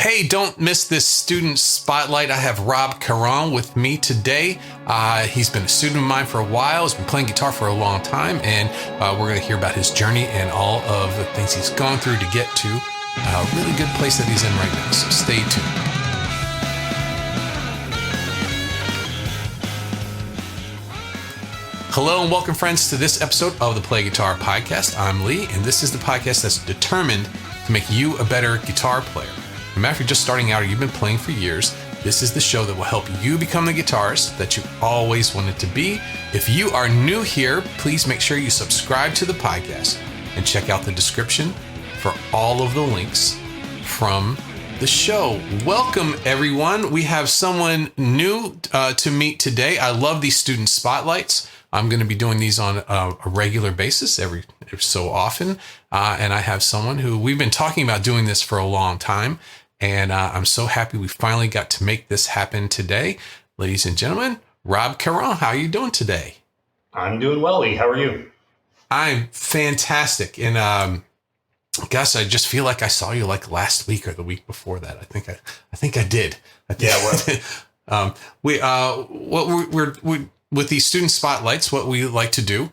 Hey, don't miss this student spotlight. I have Rob Caron with me today. He's been a student of mine for a while. He's been playing guitar for a long time, and we're going to hear about his journey and all of the things he's gone through to get to a really good place that he's in right now. So stay tuned. Hello and welcome, friends, to this episode of the Play Guitar Podcast. I'm Lee, and this is the podcast that's determined to make you a better guitar player. No matter if you're just starting out or you've been playing for years, this is the show that will help you become the guitarist that you always wanted to be. If you are new here, please make sure you subscribe to the podcast and check out the description for all of the links from the show. Welcome, everyone. We have someone new to meet today. I love these student spotlights. I'm going to be doing these on a regular basis every so often. And I have someone who we've been talking about doing this for a long time. And I'm so happy we finally got to make this happen today. Ladies and gentlemen, Rob Caron, how are you doing today? I'm doing well, Lee. How are you? I'm fantastic. And Gus, I just feel like I saw you like last week or the week before that. I think I did. We with these student spotlights, what we like to do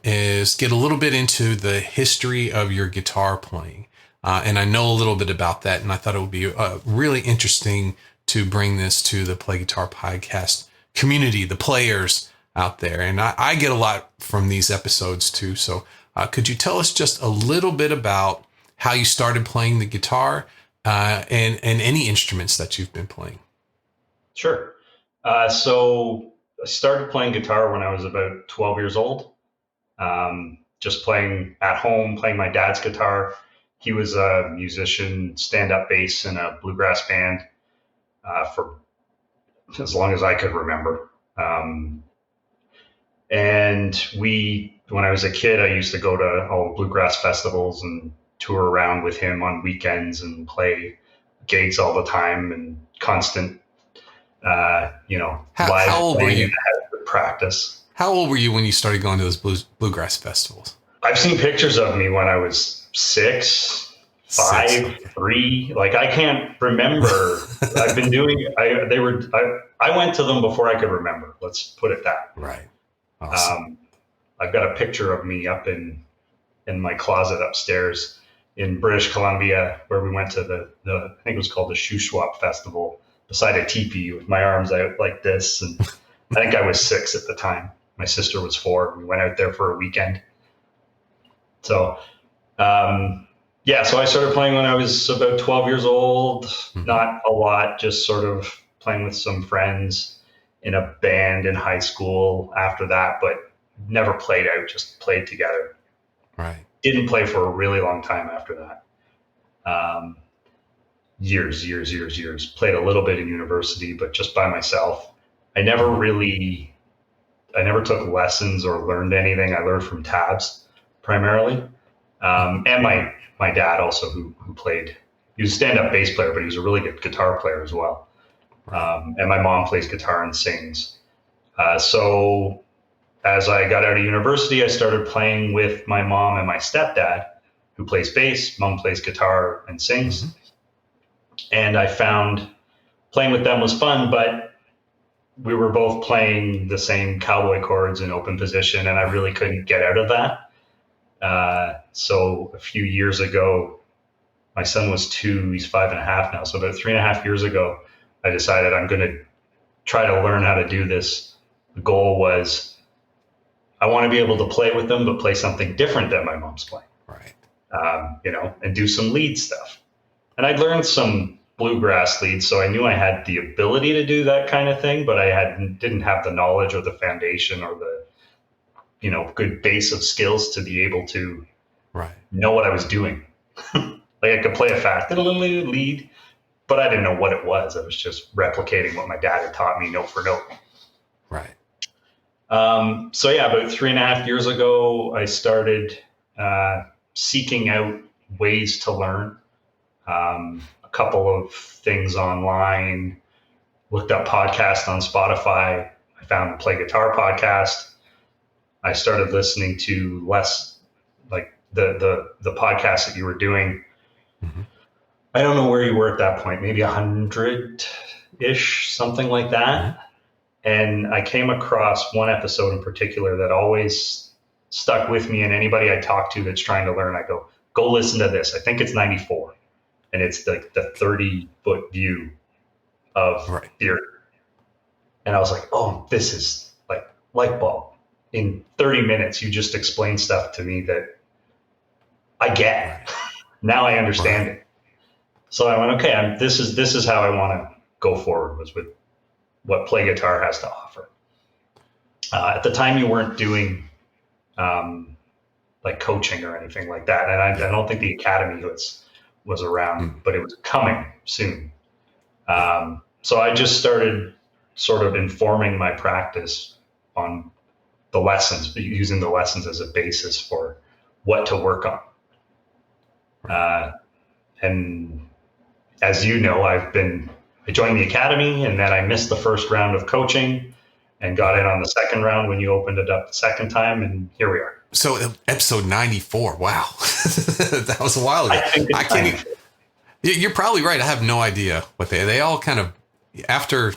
is get a little bit into the history of your guitar playing. And I know a little bit about that, and I thought it would be really interesting to bring this to the Play Guitar Podcast community, the players out there. And I get a lot from these episodes too. So could you tell us just a little bit about how you started playing the guitar and any instruments that you've been playing? Sure. So I started playing guitar when I was about 12 years old, just playing at home, playing my dad's guitar. He was a musician, stand-up bass in a bluegrass band for as long as I could remember. And when I was a kid, I used to go to all the bluegrass festivals and tour around with him on weekends and play gigs all the time and constant, live how old were you? Practice. How old were you when you started going to those bluegrass festivals? I've seen pictures of me when I was 6, 5, 3. Like, I can't remember. I've been doing. I went to them before I could remember. Let's put it that way. Right. Awesome. I've got a picture of me up in my closet upstairs in British Columbia, where we went to the I think it was called the Shoe Swap Festival, beside a teepee with my arms out like this. And I think I was 6 at the time. My sister was 4. We went out there for a weekend. So, so I started playing when I was about 12 years old. Mm-hmm. Not a lot, just sort of playing with some friends in a band in high school after that, but never played out, just played together. Right. Didn't play for a really long time after that. Years. Played a little bit in university, but just by myself. I never took lessons or learned anything. I learned from tabs primarily. And my dad also, who played, he was a stand-up bass player, but he was a really good guitar player as well. And my mom plays guitar and sings. So as I got out of university, I started playing with my mom and my stepdad, who plays bass. Mom plays guitar and sings. Mm-hmm. And I found playing with them was fun, but we were both playing the same cowboy chords in open position, and I really couldn't get out of that. So a few years ago, my son was 2, he's 5.5 now. So about 3.5 years ago, I decided I'm going to try to learn how to do this. The goal was I want to be able to play with them, but play something different than my mom's playing. Right. And do some lead stuff. And I'd learned some bluegrass leads, so I knew I had the ability to do that kind of thing, but I didn't have the knowledge or the foundation or the good base of skills to be able to know what I was doing. Like, I could play a fast little lead, but I didn't know what it was. I was just replicating what my dad had taught me note for note. Right. About 3.5 years ago, I started seeking out ways to learn. A couple of things online, looked up podcasts on Spotify. I found the Play Guitar podcast. I started listening to less like the podcast that you were doing. Mm-hmm. I don't know where you were at that point, maybe 100-ish, something like Mm-hmm. that. And I came across one episode in particular that always stuck with me. And anybody I talk to that's trying to learn, I go listen to this. I think it's 94. And it's the 30-foot view of Right. theater. And I was like, oh, this is like light bulb. In 30 minutes, you just explain stuff to me that I get. Right. Now I understand Right. it. So I went, okay, this is how I want to go forward, was with what Play Guitar has to offer. At the time, you weren't doing like coaching or anything like that, and I don't think the academy was around, Mm. but it was coming soon. Yeah. So I just started sort of informing my practice on the lessons, using the lessons as a basis for what to work on. And as you know, I joined the academy, and then I missed the first round of coaching and got in on the second round when you opened it up the second time, and here we are. So episode 94. Wow. That was a while ago. I think I it's can't 94. You're probably right. I have no idea what they all kind of, after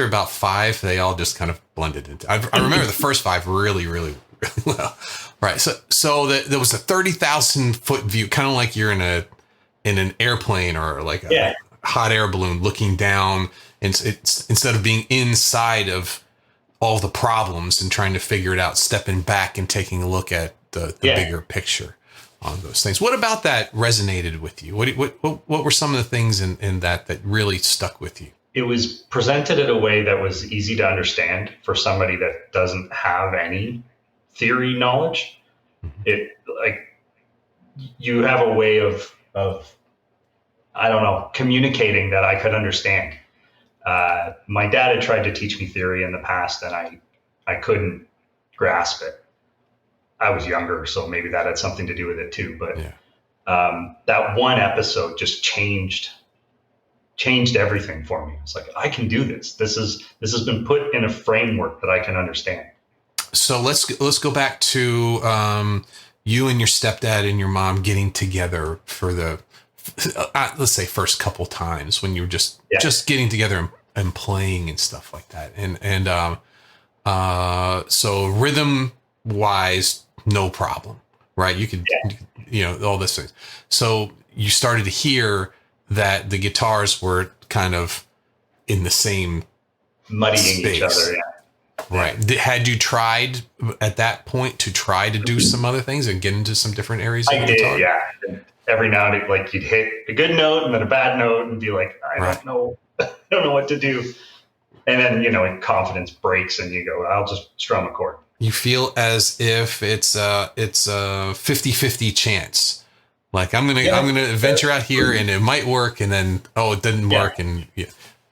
about 5, they all just kind of blended into. I remember the first 5 really, really, really well. Right. So there was a 30,000-foot view, kind of like you're in an airplane or like a hot air balloon looking down, and it's instead of being inside of all the problems and trying to figure it out, stepping back and taking a look at the bigger picture on those things. What about that resonated with you? What were some of the things in that really stuck with you? It was presented in a way that was easy to understand for somebody that doesn't have any theory knowledge. Mm-hmm. It like you have a way of I don't know, communicating that I could understand. My dad had tried to teach me theory in the past, and I couldn't grasp it. I was younger, so maybe that had something to do with it too. But that one episode just changed everything for me. It's like, I can do this. This has been put in a framework that I can understand. So let's go back to you and your stepdad and your mom getting together for the let's say first couple times when you were just getting together and playing and stuff like that. And so rhythm wise, no problem, right? You could, all this things. So you started to hear that the guitars were kind of in the same muddying space. Each other. Yeah. Right. Had you tried at that point to try to do some other things and get into some different areas of the guitar? Yeah. Every now and then, like, you'd hit a good note and then a bad note and be like, I don't know what to do. And then, confidence breaks and you go, I'll just strum a chord. You feel as if it's a 50-50 chance. Like I'm gonna venture out here and it might work, and then it didn't work, and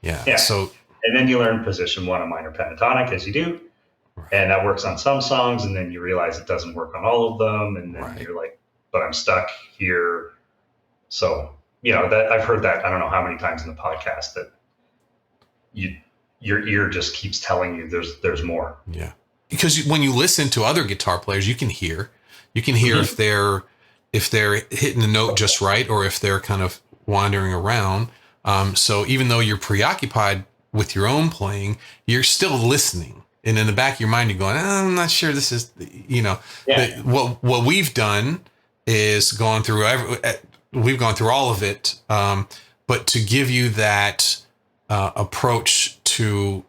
yeah. So and then you learn position 1 of minor pentatonic, as you do, and that works on some songs, and then you realize it doesn't work on all of them, and then you're like, but I'm stuck here. So that I've heard that I don't know how many times in the podcast that your ear just keeps telling you there's more. Yeah, because when you listen to other guitar players, you can hear mm-hmm. if they're hitting the note just right, or if they're kind of wandering around. So even though you're preoccupied with your own playing, you're still listening. And in the back of your mind, you're going, I'm not sure this is, what we've done is gone through all of it. But to give you that approach to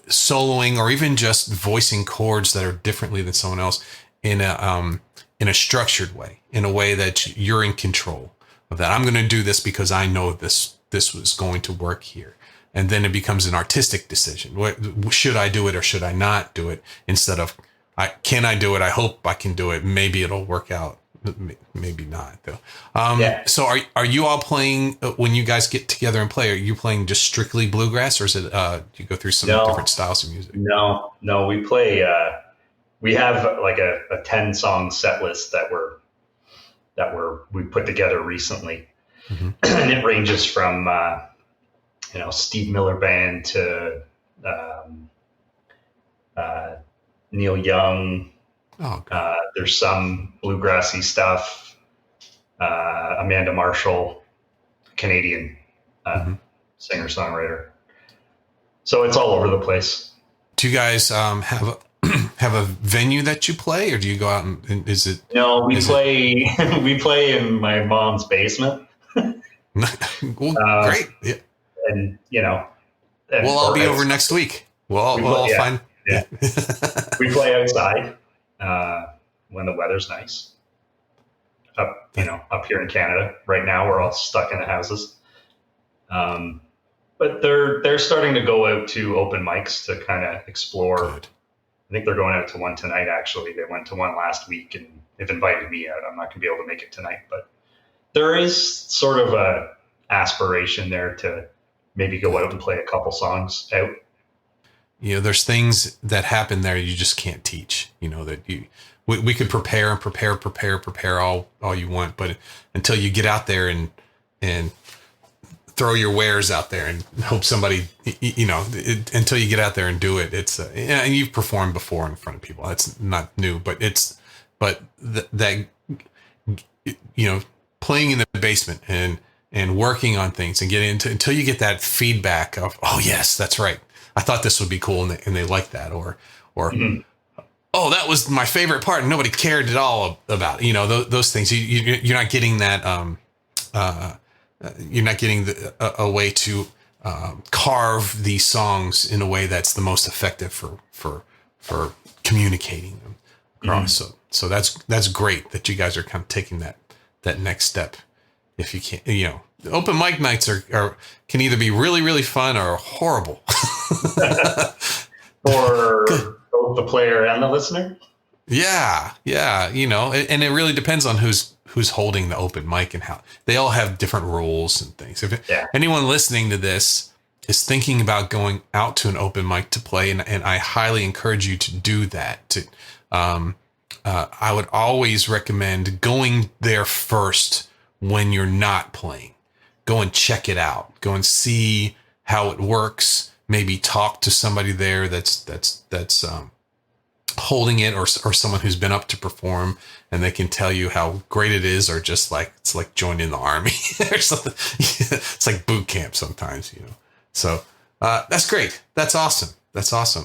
soloing, or even just voicing chords that are differently than someone else in a structured way, in a way that you're in control of that. I'm going to do this because I know this was going to work here. And then it becomes an artistic decision. Should I do it or should I not do it? Instead of, can I do it? I hope I can do it. Maybe it'll work out. Maybe not though. So are you all playing, when you guys get together and play, are you playing just strictly bluegrass, or is it, do you go through some different styles of music? No, we play, we have like a 10 song set list that we put together recently. Mm-hmm. And it ranges from, Steve Miller Band to Neil Young. Oh, okay. There's some bluegrassy stuff. Amanda Marshall. Canadian Mm-hmm. singer-songwriter. So it's all over the place. Do you guys have a venue that you play, or do you go out and is it? No, we play we play in my mom's basement. Well, great. Yeah. And We'll all be over next week. We'll all find. Yeah. We play outside when the weather's nice. Up here in Canada. Right now, we're all stuck in the houses. But they're starting to go out to open mics to kind of explore. Good. I think they're going out to one tonight. Actually, they went to one last week, and they've invited me out. I'm not going to be able to make it tonight, but there is sort of a aspiration there to maybe go out and play a couple songs out. There's things that happen there you just can't teach. We could prepare all you want, but until you get out there and throw your wares out there and hope somebody, until you get out there and do it, it's and you've performed before in front of people. That's not new, but playing in the basement and working on things and getting into until you get that feedback of, oh yes, that's right, I thought this would be cool, and they like that, or mm-hmm. Oh, that was my favorite part, and nobody cared at all about it. Those things. You're not getting that. You're not getting a way to carve these songs in a way that's the most effective for communicating them across. Mm-hmm. So that's great that you guys are kind of taking that next step. If you can't, open mic nights can either be really, really fun or horrible. For both the player and the listener. Yeah. And it really depends on who's holding the open mic and how they all have different rules and things. If anyone listening to this is thinking about going out to an open mic to play, and I highly encourage you to do that. I would always recommend going there first when you're not playing. Go and check it out. Go and see how it works. Maybe talk to somebody there that's holding it, or someone who's been up to perform, and they can tell you how great it is, or just like it's like joining the army or something. It's like boot camp sometimes, So that's great. That's awesome.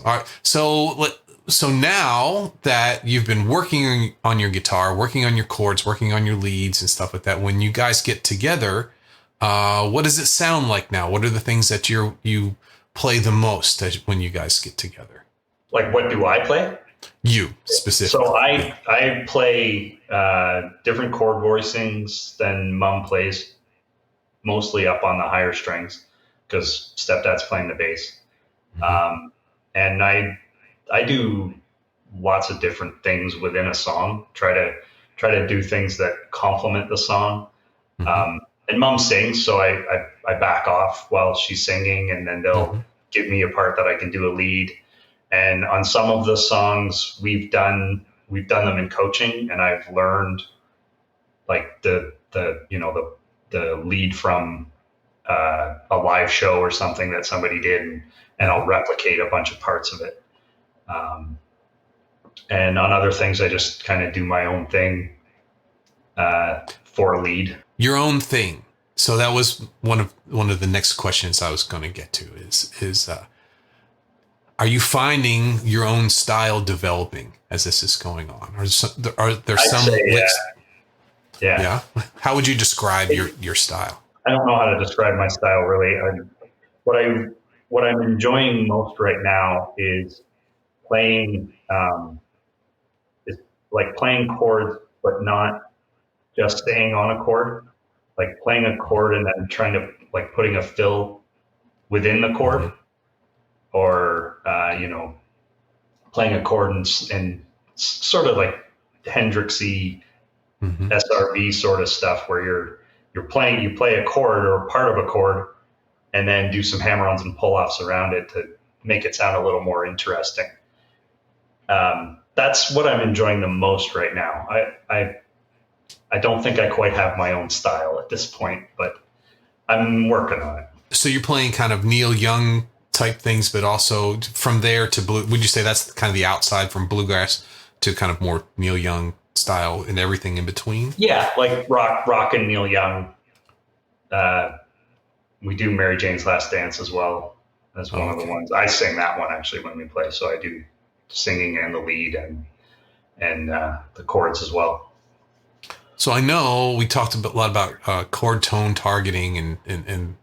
All right. So now that you've been working on your guitar, working on your chords, working on your leads and stuff like that, when you guys get together, what does it sound like now? What are the things that you play the most when you guys get together? Like, what do I play? You specifically. So I play different chord voicings than Mom plays, mostly up on the higher strings because Stepdad's playing the bass. Mm-hmm. And I do lots of different things within a song. Try to do things that complement the song. Mm-hmm. And Mom sings, so I back off while she's singing, and then they'll mm-hmm. give me a part that I can do a lead. And on some of the songs we've done them in coaching, and I've learned like the lead from a live show or something that somebody did, and I'll replicate a bunch of parts of it. And on other things, I just kind of do my own thing for a lead. Your own thing. So that was one of the next questions I was going to get to is are you finding your own style developing as this is going on? Are there some licks? Yeah. How would you describe your style? I don't know how to describe my style really. What I'm enjoying most right now is playing playing chords, but not just staying on a chord. Like playing a chord and then trying to putting a fill within the chord, mm-hmm. or playing a chord and sort of like Hendrixy, mm-hmm. SRV sort of stuff where you play a chord or part of a chord and then do some hammer-ons and pull-offs around it to make it sound a little more interesting. That's what I'm enjoying the most right now. I don't think I quite have my own style at this point, but I'm working on it. So you're playing kind of Neil Young type things, but also from there to blue. Would you say that's kind of the outside from bluegrass to kind of more Neil Young style and everything in between? Yeah, like rock and Neil Young We do Mary Jane's Last Dance as well as one of the ones. I sing that one actually when we play, so I do singing and the lead and the chords as well. So I know we talked a lot about chord tone targeting and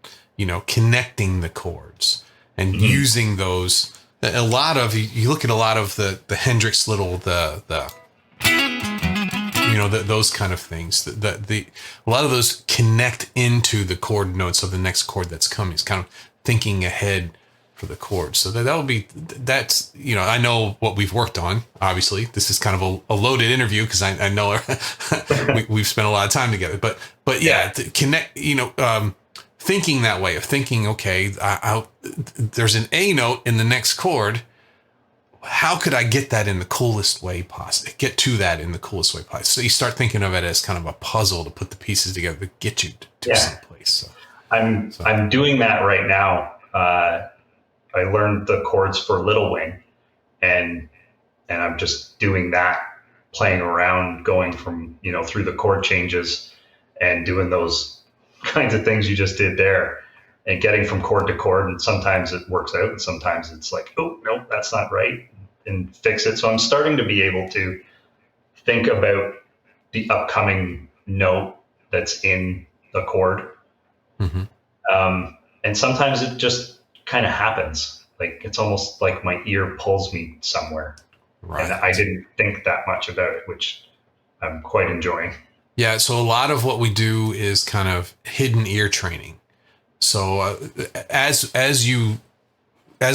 connecting the chords and using those. A lot of you look at a lot of the Hendrix little those kind of things. A lot of those connect into the chord notes of the next chord that's coming. It's kind of thinking ahead for the chord. So that's I know what we've worked on. Obviously, this is kind of a loaded interview because I know we've spent a lot of time together. But yeah, to connect. Thinking that way of thinking. Okay, there's an A note in the next chord. How could I get that in the coolest way possible? Get to that in the coolest way possible. So you start thinking of it as kind of a puzzle to put the pieces together to get you to someplace. So, I'm doing that right now. I learned the chords for Little Wing, and I'm just doing that, playing around, going from through the chord changes, and doing those kinds of things you just did there, and getting from chord to chord. And sometimes it works out, and sometimes it's like, oh no, that's not right, and fix it. So I'm starting to be able to think about the upcoming note that's in the chord. And sometimes it just kind of happens. Like it's almost like my ear pulls me somewhere. Right. And I didn't think that much about it, which I'm quite enjoying. Yeah. So a lot of what we do is kind of hidden ear training. So as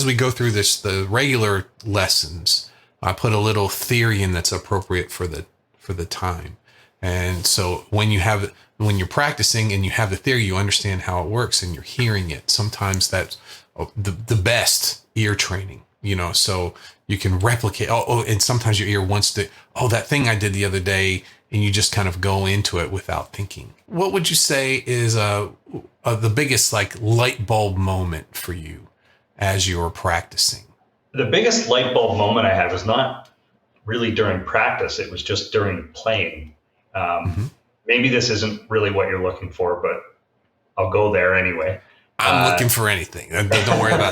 we go through the regular lessons, I put a little theory in that's appropriate for the time. And so when you're practicing and you have the theory, you understand how it works and you're hearing it. Sometimes that's the best ear training, so you can replicate. And sometimes your ear wants to, that thing I did the other day, and you just kind of go into it without thinking. What would you say is the biggest light bulb moment for you as you're practicing? The biggest light bulb moment I had was not really during practice. It was just during playing. Maybe this isn't really what you're looking for, but I'll go there anyway. I'm looking for anything. Don't worry about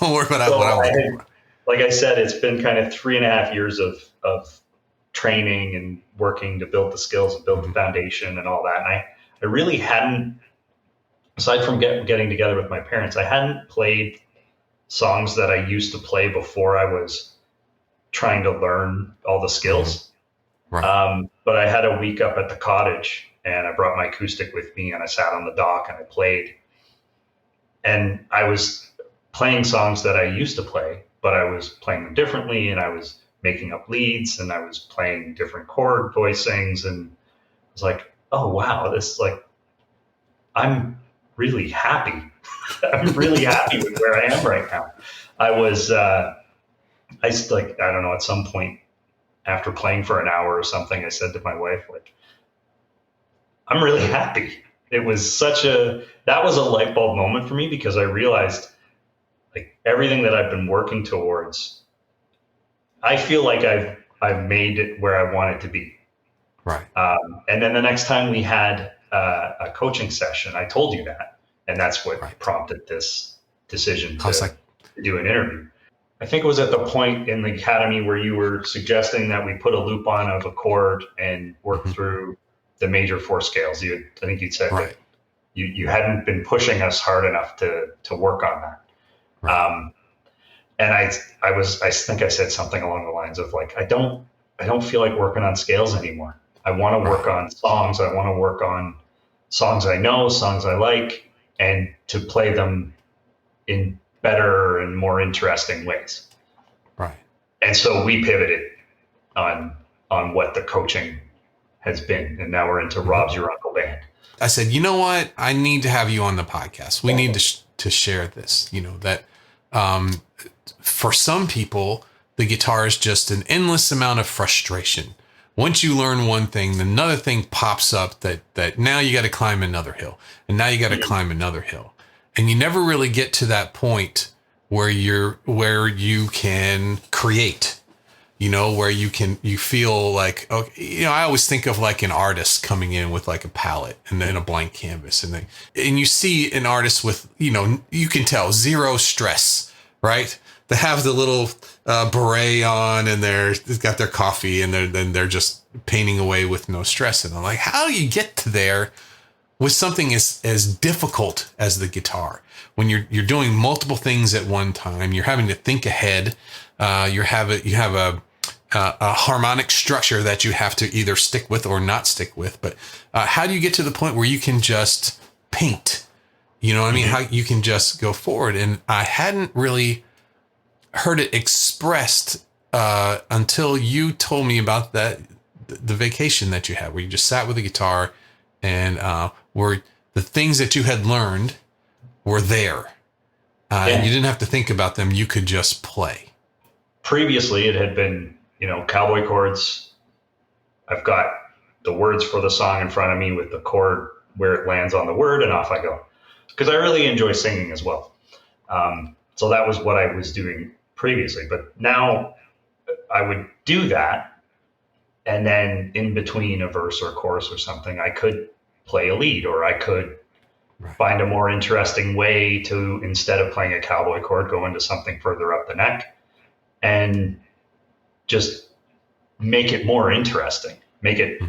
don't worry about what I'm looking for. Like I said, it's been kind of 3.5 years of training and working to build the skills and build the foundation and all that. And I really hadn't, aside from getting together with my parents, I hadn't played songs that I used to play before I was trying to learn all the skills. Right. But I had a week up at the cottage and I brought my acoustic with me and I sat on the dock and I played. And I was playing songs that I used to play, but I was playing them differently and I was making up leads and I was playing different chord voicings. And I was like, oh, wow, I'm really happy. I'm really happy with where I am right now. I don't know, at some point after playing for an hour or something, I said to my wife, I'm really happy. It was that was a light bulb moment for me because I realized everything that I've been working towards, I feel like I've made it where I want it to be. Right. And then the next time we had a coaching session, I told you that, and that's what prompted this decision to do an interview. I think it was at the point in the academy where you were suggesting that we put a loop on of a chord and work through the major 4 scales. I think you'd said that you hadn't been pushing us hard enough to work on that. Right. And I think I said something along the lines of I don't feel like working on scales anymore. I want to work on songs. I want to work on songs I know, songs I like, and to play them in better and more interesting ways. Right. And so we pivoted on what the coaching has been, and now we're into Rob's Your Uncle Band. I said, you know what? I need to have you on the podcast. We need to share this. That for some people, the guitar is just an endless amount of frustration. Once you learn one thing, another thing pops up that now you got to climb another hill, and now you got to climb another hill, and you never really get to that point where you can create. where you feel like, okay, I always think of like an artist coming in with like a palette and then a blank canvas, and you see an artist with, you can tell zero stress, right? They have the little beret on, and they've got their coffee, and they're just painting away with no stress. And I'm like, how do you get to there with something as difficult as the guitar? When you're doing multiple things at one time, you're having to think ahead. You have a harmonic structure that you have to either stick with or not stick with. But how do you get to the point where you can just paint? You know what I mean? How you can just go forward. And I hadn't really heard it expressed until you told me about the vacation that you had, where you just sat with a guitar and where the things that you had learned were there. And you didn't have to think about them. You could just play. Previously, it had been, cowboy chords. I've got the words for the song in front of me with the chord where it lands on the word, and off I go. Because I really enjoy singing as well. So that was what I was doing previously. But now I would do that, and then in between a verse or a chorus or something, I could play a lead, or I could find a more interesting way to, instead of playing a cowboy chord, go into something further up the neck and just make it more interesting, make it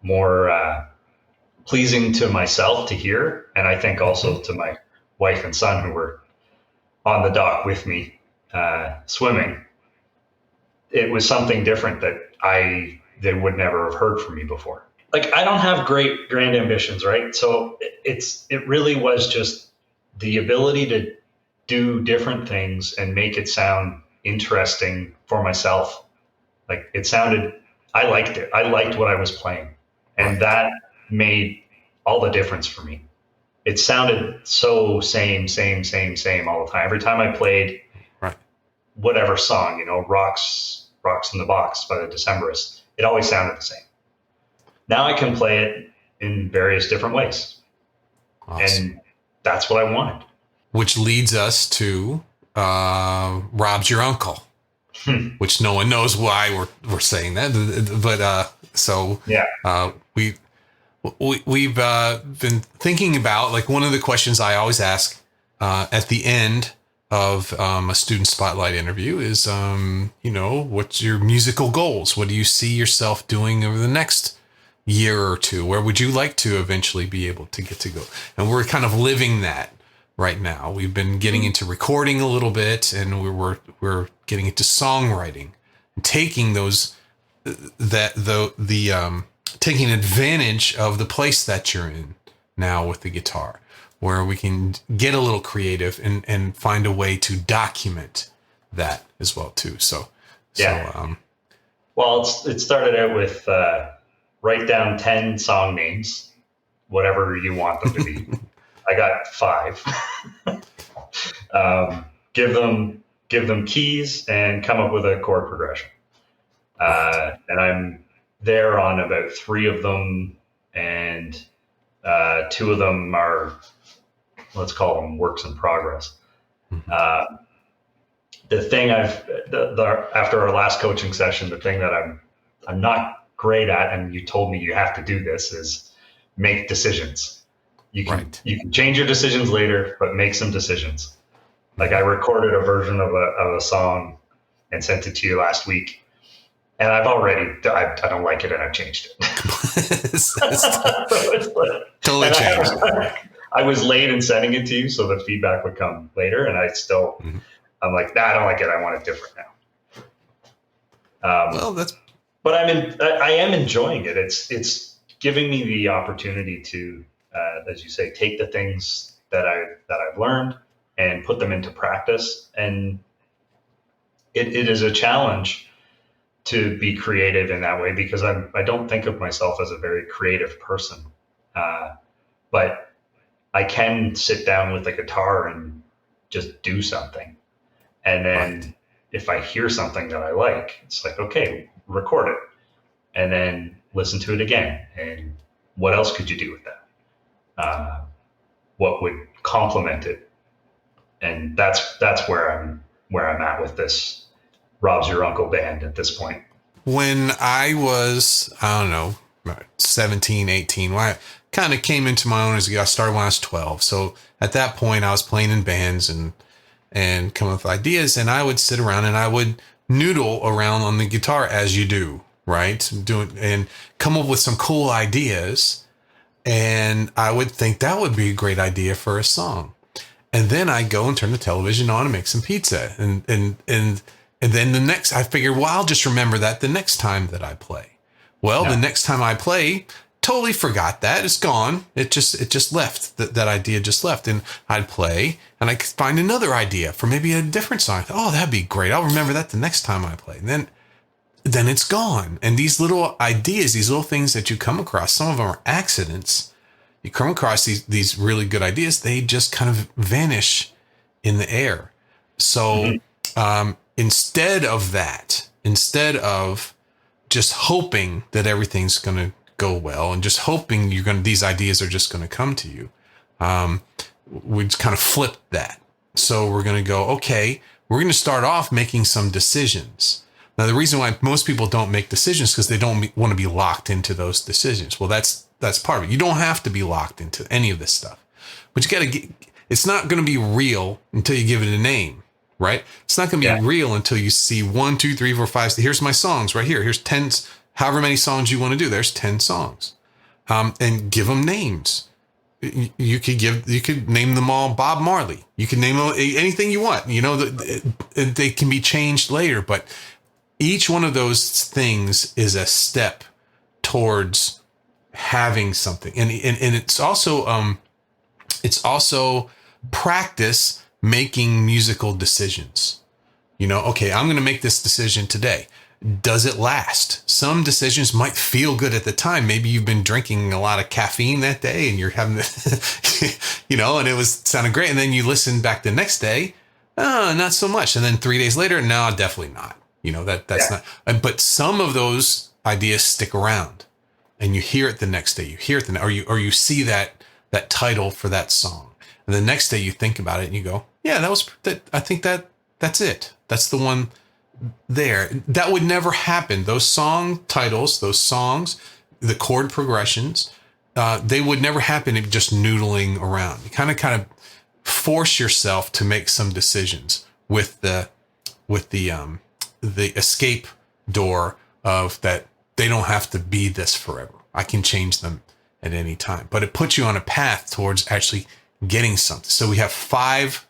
more pleasing to myself to hear. And I think also to my wife and son, who were on the dock with me swimming. It was something different that they would never have heard from me before. Like, I don't have grand ambitions, right? So it really was just the ability to do different things and make it sound interesting for myself. Like, I liked it. I liked what I was playing. And that made all the difference for me. It sounded so same all the time. Every time I played whatever song, Rocks in the Box by the Decemberists, it always sounded the same. Now I can play it in various different ways. Awesome. And that's what I wanted. Which leads us to Rob's your uncle, which no one knows why we're saying that. But we've been thinking about, like, one of the questions I always ask at the end of a student spotlight interview is, what's your musical goals? What do you see yourself doing over the next year or two? Where would you like to eventually be able to get to go? And we're kind of living that right now. We've been getting into recording a little bit, and we're getting into songwriting, and taking taking advantage of the place that you're in now with the guitar, where we can get a little creative and find a way to document that as well too. Well, it started out with write down 10 song names, whatever you want them to be. I got 5. Give them keys and come up with a chord progression. And I'm there on about 3 of them, and 2 of them are, let's call them works in progress. The thing after our last coaching session, the thing that I'm not great at, and you told me you have to do this, is make decisions. You can change your decisions later, but make some decisions. Like, I recorded a version of a song and sent it to you last week, and I don't like it, and I've changed it. Totally changed. I was late in sending it to you, so the feedback would come later, and I'm like, I don't like it. I want it different now. But I am enjoying it. It's giving me the opportunity to, as you say, take the things that I've learned and put them into practice. And it is a challenge to be creative in that way, because I don't think of myself as a very creative person. But I can sit down with a guitar and just do something. And then if I hear something that I like, it's like, okay, record it and then listen to it again. And what else could you do with that? What would complement it? And that's where I'm at with this Rob's Your Uncle band at this point? When I was, I don't know, 17, 18, when I kind of came into my own I started when I was 12. So at that point I was playing in bands and coming up with ideas, and I would sit around and I would noodle around on the guitar as you do, right? And come up with some cool ideas. And I would think that would be a great idea for a song. And then I go and turn the television on and make some pizza. And then I figured, well, I'll just remember that the next time that I play. Well, The next time I play, totally forgot that. It's gone. It just left. That idea just left. And I'd play and I could find another idea for maybe a different song. Oh, that'd be great. I'll remember that the next time I play. And then it's gone. And these little ideas, these little things that you come across, some of them are accidents. You come across these really good ideas, they just kind of vanish in the air. So instead of just hoping that everything's going to go well and just hoping these ideas are just going to come to you, we kind of flipped that. So we're going to go, okay, we're going to start off making some decisions. Now, the reason why most people don't make decisions is because they don't want to be locked into those decisions. Well, that's part of it. You don't have to be locked into any of this stuff, but you got to it's not going to be real until you give it a name, right? It's not going to be real until you see 1, 2, 3, 4, 5. Here's my songs right here. Here's 10, however many songs you want to do. There's 10 songs, and give them names. You could name them all Bob Marley. You can name them anything you want. They can be changed later, but each one of those things is a step towards having something. And it's also practice making musical decisions. Okay, I'm going to make this decision today. Does it last? Some decisions might feel good at the time. Maybe you've been drinking a lot of caffeine that day and you're having, and it was sounding great. And then you listen back the next day. Oh, not so much. And then 3 days later, no, definitely not. That's not, but some of those ideas stick around and you hear it the next day, or you see that title for that song. And the next day you think about it and you go, yeah, I think that's it. That's the one there. That would never happen. Those song titles, those songs, the chord progressions, they would never happen if just noodling around. You kind of force yourself to make some decisions with the escape door of that. They don't have to be this forever. I can change them at any time, but it puts you on a path towards actually getting something. So we have 5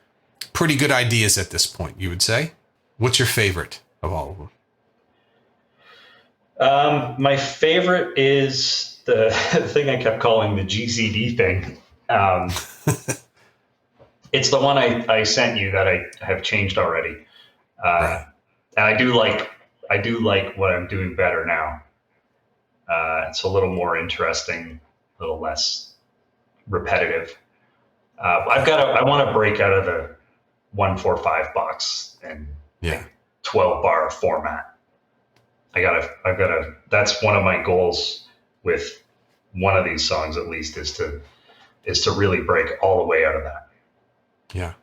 pretty good ideas at this point, you would say. What's your favorite of all of them? My favorite is the thing I kept calling the GCD thing. It's the one I sent you that I have changed already. Right. And I do like what I'm doing better now. It's a little more interesting, a little less repetitive. I want to break out of the 1-4-5 box and 12-bar format. I've gotta, that's one of my goals with one of these songs, at least, is to really break all the way out of that. Yeah.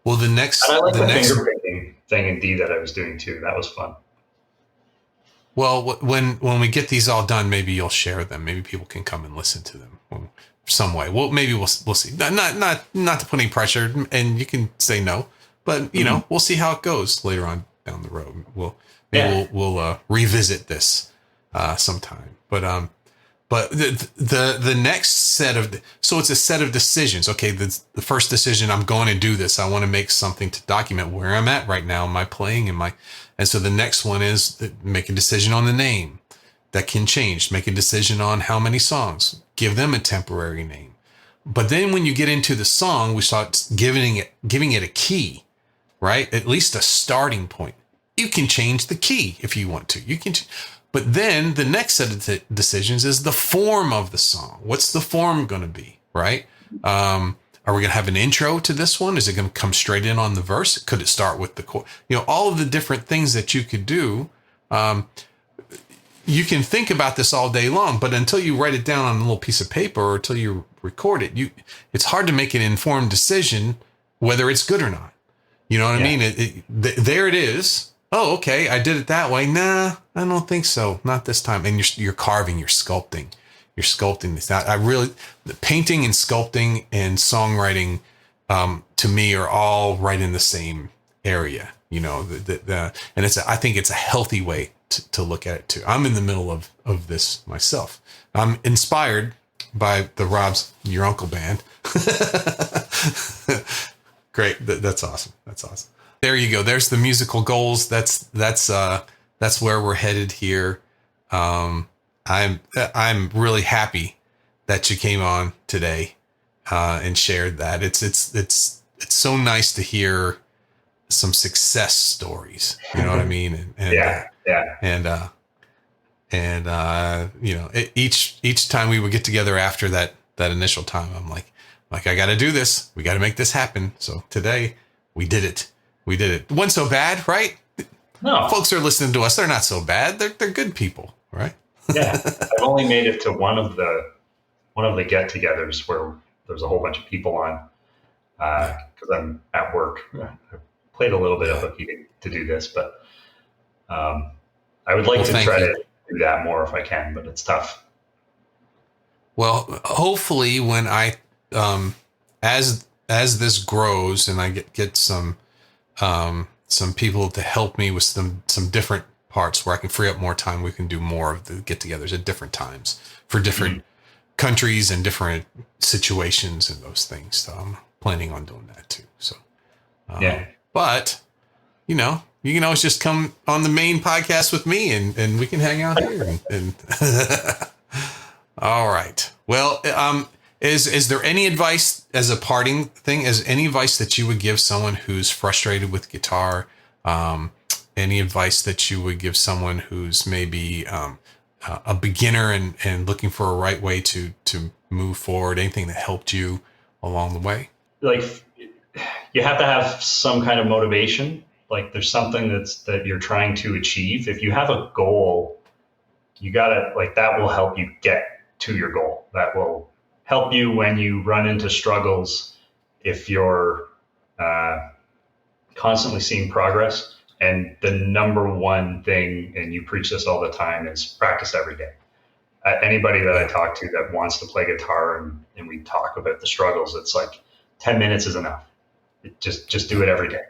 Well, the next, and I like the finger picking thing in D that I was doing too. That was fun. Well, when we get these all done, maybe you'll share them. Maybe people can come and listen to them some way. Well, maybe we'll see. Not to put any pressure, and you can say no, but we'll see how it goes later on down the road. We'll revisit this sometime. But the next set of, so it's a set of decisions. Okay, the first decision, I'm going to do this. I want to make something to document where I'm at right now in my playing and so the next one is make a decision on the name. That can change. Make a decision on how many songs. Give them a temporary name. But then when you get into the song, we start giving it a key, right? At least a starting point. You can change the key if you want to. But then the next set of decisions is the form of the song. What's the form going to be, right? Are we going to have an intro to this one? Is it going to come straight in on the verse? Could it start with the chord? All of the different things that you could do. You can think about this all day long, but until you write it down on a little piece of paper or until you record it, it's hard to make an informed decision whether it's good or not. You know what I mean? There it is. oh, okay, I did it that way. Nah, I don't think so. Not this time. And you're carving, you're sculpting. You're sculpting this. The painting and sculpting and songwriting, to me, are all right in the same area. You know, and I think it's a healthy way to look at it too. I'm in the middle of this myself. I'm inspired by the Rob's Your Uncle band. Great. That's awesome. That's awesome. There you go. There's the musical goals. That's where we're headed here. I'm really happy that you came on today, and shared that. It's so nice to hear some success stories. You know what I mean? Each time we would get together after that initial time, I'm like, I got to do this. We got to make this happen. So today we did it. It wasn't so bad, right? No. Folks are listening to us. They're not so bad. They're good people, right? Yeah. I've only made it to one of the get-togethers where there's a whole bunch of people on, because I'm at work. I played a little bit of hooky to do this, but I would like to try to do that more if I can, but it's tough. Well, hopefully when as this grows and I get some people to help me with some different parts where I can free up more time, we can do more of the get-togethers at different times for different countries and different situations and those things. So I'm planning on doing that too. So, but you can always just come on the main podcast with me and we can hang out here. And all right. Well, is there any advice as a parting thing? Is any advice that you would give someone who's frustrated with guitar? Any advice that you would give someone who's maybe a beginner and looking for a right way to move forward? Anything that helped you along the way? Like, you have to have some kind of motivation. Like, there's something that you're trying to achieve. If you have a goal, you gotta, like, that will help you get to your goal. That will help you when you run into struggles. If you're constantly seeing progress. And the number one thing, and you preach this all the time, is practice every day. Anybody that I talk to that wants to play guitar and we talk about the struggles, it's like 10 minutes is enough. Just do it every day.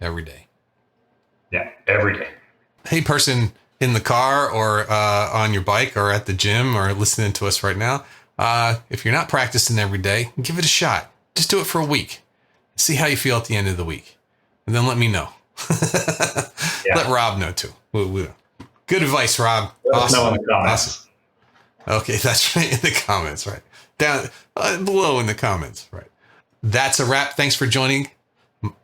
Every day. Yeah, every day. Hey, person in the car or on your bike or at the gym or listening to us right now, if you're not practicing every day, give it a shot. Just do it for a week. See how you feel at the end of the week. And then let me know. Let Rob know too. Good advice, Rob. Awesome. Know in the comments. Awesome. Okay, that's right, in the comments, right? Down below in the comments, right? That's a wrap. Thanks for joining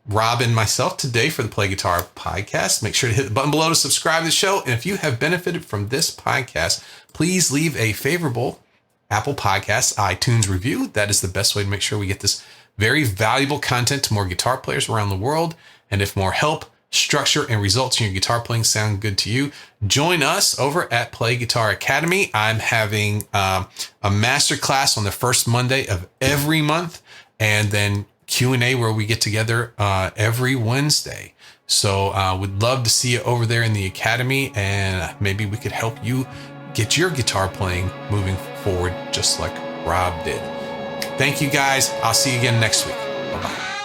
Rob and myself today for the Play Guitar podcast. Make sure to hit the button below to subscribe to the show. And if you have benefited from this podcast, please leave a favorable Apple Podcasts iTunes review. That is the best way to make sure we get this very valuable content to more guitar players around the world. And if more help, structure, and results in your guitar playing sound good to you, join us over at Play Guitar Academy. I'm having a masterclass on the first Monday of every month, and then Q&A where we get together every Wednesday. So would love to see you over there in the Academy, and maybe we could help you get your guitar playing moving forward just like Rob did. Thank you, guys. I'll see you again next week. Bye-bye.